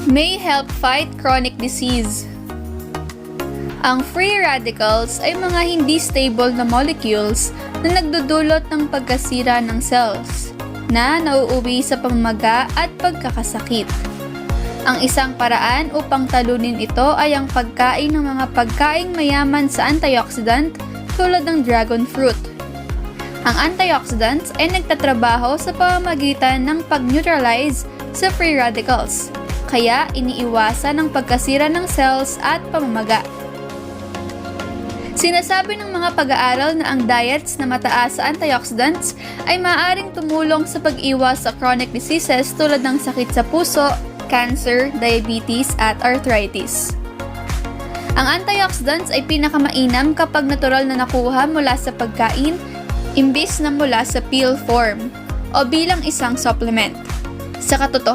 may help fight chronic disease. Ang free radicals ay mga hindi stable na molecules na nagdudulot ng pagkasira ng cells na nauuwi sa pamamaga at pagkakasakit. Ang isang paraan upang talunin ito ay ang pagkain ng mga pagkaing mayaman sa antioxidant tulad ng dragon fruit. Ang antioxidants ay nagtatrabaho sa pamamagitan ng pag-neutralize sa free radicals, kaya iniiwasan ang pagkasira ng cells at pamamaga. Sinasabi ng mga pag-aaral na ang diets na mataas sa antioxidants ay maaaring tumulong sa pag-iwas sa chronic diseases tulad ng sakit sa puso, cancer, diabetes at arthritis. Ang antioxidants ay pinakamainam kapag natural na nakuha mula sa pagkain imbis na mula sa pill form o bilang isang supplement. Sa katotohanan,